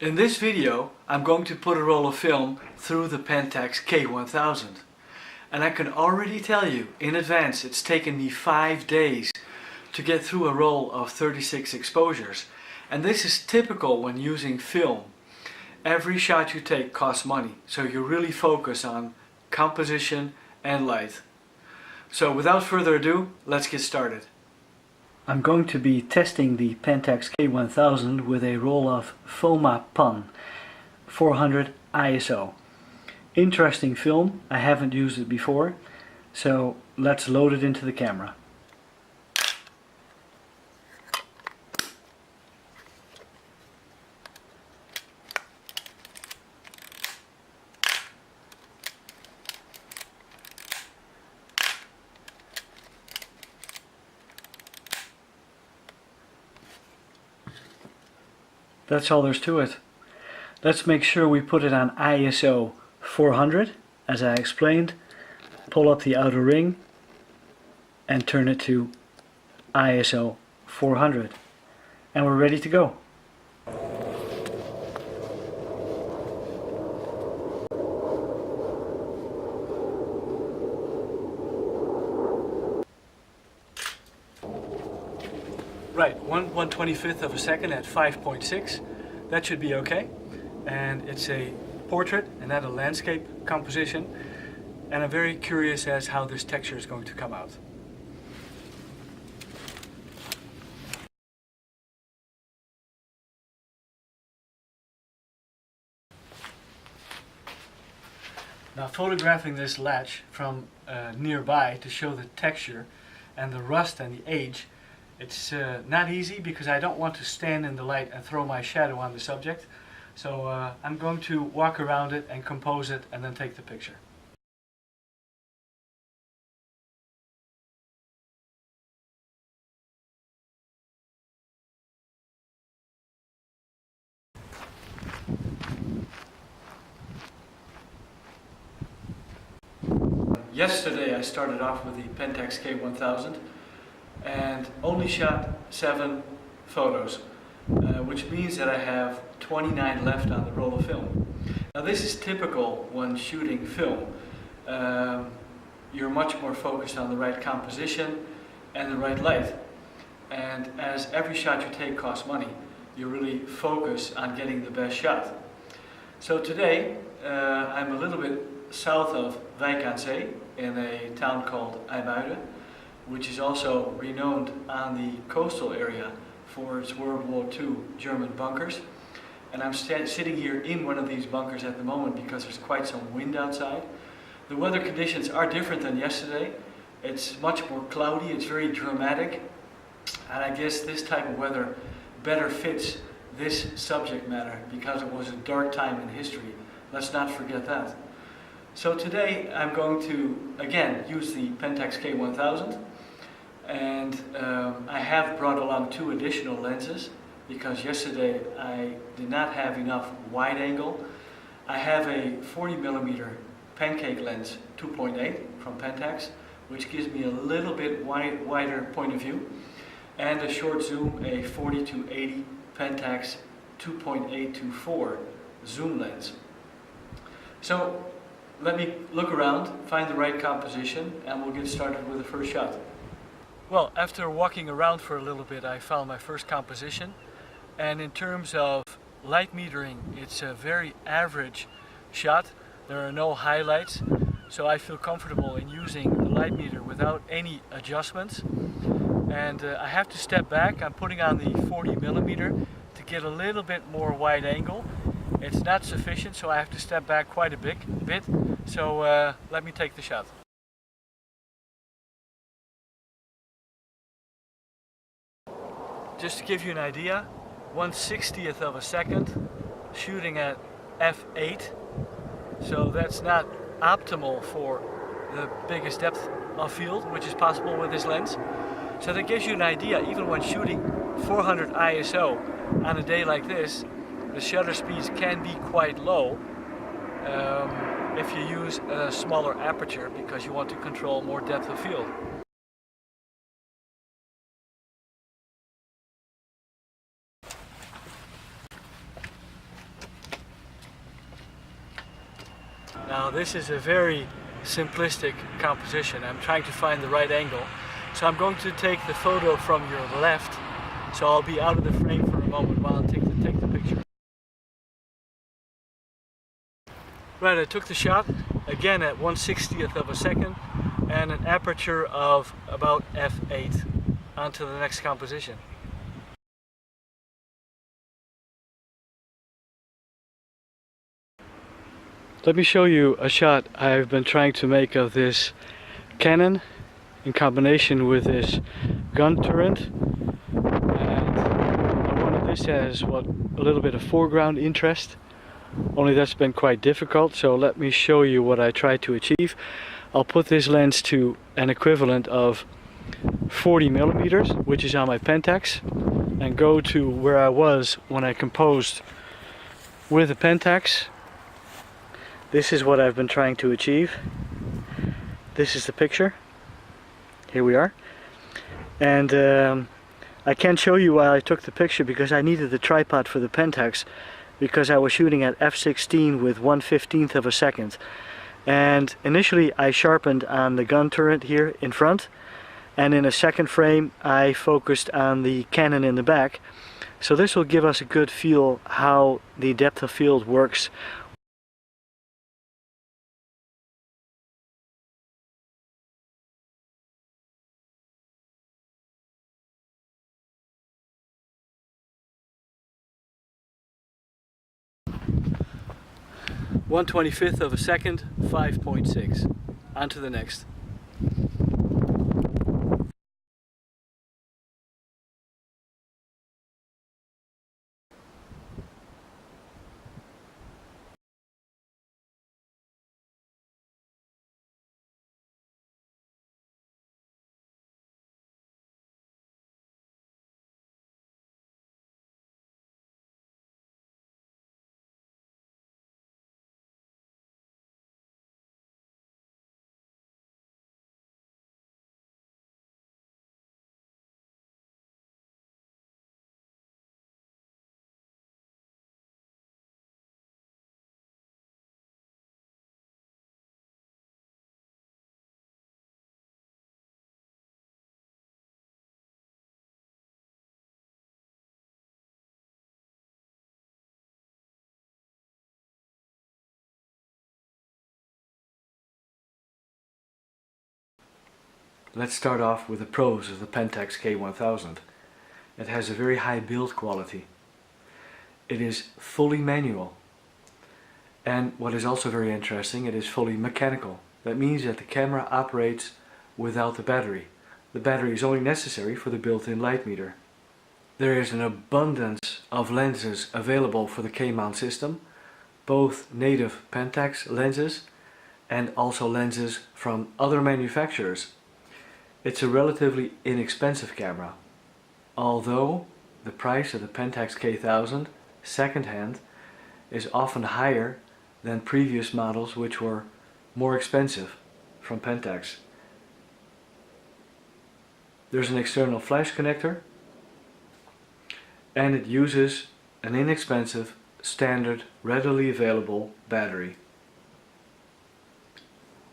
In this video, I'm going to put a roll of film through the Pentax K1000. And I can already tell you in advance it's taken me 5 days to get through a roll of 36 exposures. And this is typical when using film. Every shot you take costs money, so you really focus on composition and light. So without further ado, let's get started. I'm going to be testing the Pentax K1000 with a roll of Fomapan 400 ISO. Interesting film, I haven't used it before, so let's load it into the camera. That's all there's to it. Let's make sure we put it on ISO 400, as I explained. Pull up the outer ring and turn it to ISO 400. And we're ready to go. Right, 1/125th of a second at 5.6. That should be okay. And it's a portrait and not a landscape composition. And I'm very curious as how this texture is going to come out. Now, photographing this latch from nearby to show the texture and the rust and the age, it's not easy because I don't want to stand in the light and throw my shadow on the subject. So I'm going to walk around it and compose it and then take the picture. Yesterday I started off with the Pentax K1000 and only shot 7 photos, which means that I have 29 left on the roll of film. Now this is typical when shooting film. You're much more focused on the right composition and the right light. And as every shot you take costs money, you really focus on getting the best shot. So today I'm a little bit south of Wijk aan Zee in a town called IJmuiden, which is also renowned on the coastal area for its World War II German bunkers. And I'm sitting here in one of these bunkers at the moment because there's quite some wind outside. The weather conditions are different than yesterday. It's much more cloudy, it's very dramatic, and I guess this type of weather better fits this subject matter because it was a dark time in history. Let's not forget that. So today I'm going to again use the Pentax K1000, and I have brought along 2 additional lenses because yesterday I did not have enough wide angle. I have a 40mm pancake lens 2.8 from Pentax, which gives me a little bit wider point of view, and a short zoom, a 40-80 Pentax 2.824 zoom lens. So let me look around, find the right composition, and we'll get started with the first shot. Well, after walking around for a little bit, I found my first composition. And in terms of light metering, it's a very average shot. There are no highlights, so I feel comfortable in using the light meter without any adjustments. And I have to step back. I'm putting on the 40mm to get a little bit more wide angle. It's not sufficient, so I have to step back quite a bit. So let me take the shot. Just to give you an idea, 1/60th of a second, shooting at f8. So that's not optimal for the biggest depth of field, which is possible with this lens. So that gives you an idea, even when shooting 400 ISO on a day like this, the shutter speeds can be quite low if you use a smaller aperture because you want to control more depth of field. Now this is a very simplistic composition. I'm trying to find the right angle. So I'm going to take the photo from your left. So I'll be out of the frame for a moment while I take the picture. Right, I took the shot again at 1/60th of a second and an aperture of about f8. On to the next composition. Let me show you a shot I've been trying to make of this Canon in combination with this gun turret. And I wanted this as a little bit of foreground interest. Only that's been quite difficult, so let me show you what I tried to achieve. I'll put this lens to an equivalent of 40 millimeters, which is on my Pentax, and go to where I was when I composed with the Pentax. This is what I've been trying to achieve. This is the picture. Here we are. And I can't show you why I took the picture because I needed the tripod for the Pentax, because I was shooting at f16 with 1/15th of a second. And initially I sharpened on the gun turret here in front, and in a second frame I focused on the Canon in the back. So this will give us a good feel how the depth of field works. One 1/25th of a second, 5.6. On to the next. Let's start off with the pros of the Pentax K1000. It has a very high build quality. It is fully manual. And what is also very interesting, it is fully mechanical. That means that the camera operates without the battery. The battery is only necessary for the built-in light meter. There is an abundance of lenses available for the K-mount system, both native Pentax lenses and also lenses from other manufacturers. It's a relatively inexpensive camera, although the price of the Pentax K1000 second-hand is often higher than previous models which were more expensive from Pentax. There's an external flash connector, and it uses an inexpensive, standard, readily available battery.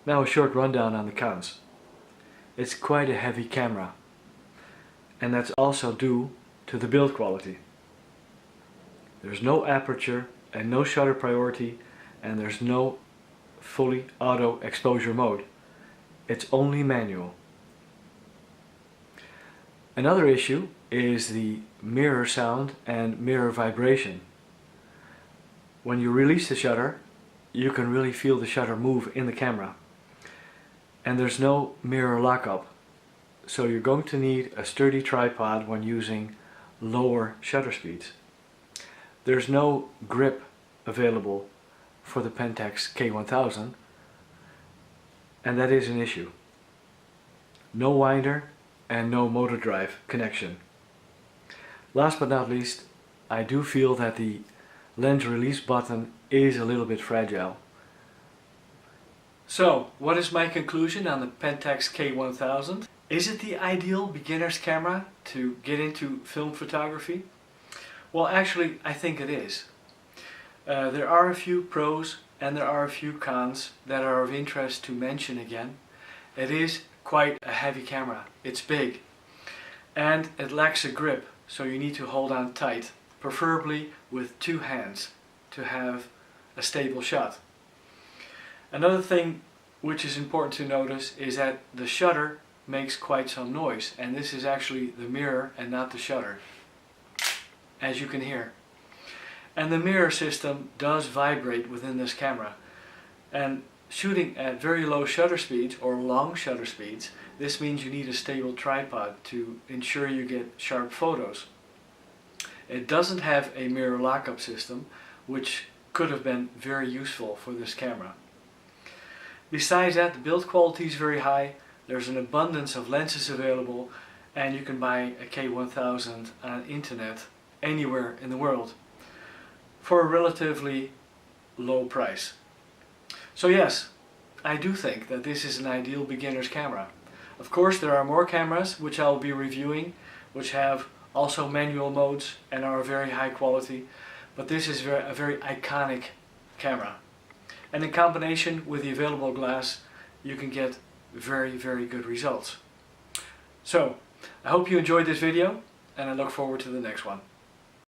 Now a short rundown on the cons. It's quite a heavy camera, and that's also due to the build quality. There's no aperture and no shutter priority, and there's no fully auto exposure mode. It's only manual. Another issue is the mirror sound and mirror vibration. When you release the shutter, you can really feel the shutter move in the camera. And there's no mirror lockup, so you're going to need a sturdy tripod when using lower shutter speeds. There's no grip available for the Pentax K1000, and that is an issue. No winder and no motor drive connection. Last but not least, I do feel that the lens release button is a little bit fragile. So, what is my conclusion on the Pentax K1000? Is it the ideal beginner's camera to get into film photography? Well, actually, I think it is. There are a few pros and there are a few cons that are of interest to mention again. It is quite a heavy camera. It's big and it lacks a grip, so you need to hold on tight, preferably with two hands to have a stable shot. Another thing which is important to notice is that the shutter makes quite some noise, and this is actually the mirror and not the shutter, as you can hear. And the mirror system does vibrate within this camera, and shooting at very low shutter speeds or long shutter speeds, this means you need a stable tripod to ensure you get sharp photos. It doesn't have a mirror lockup system, which could have been very useful for this camera. Besides that, the build quality is very high, there's an abundance of lenses available, and you can buy a K1000 on the internet anywhere in the world for a relatively low price. So yes, I do think that this is an ideal beginner's camera. Of course, there are more cameras which I'll be reviewing, which have also manual modes and are very high quality, but this is a very iconic camera. And in combination with the available glass, you can get very, very good results. So, I hope you enjoyed this video, and I look forward to the next one.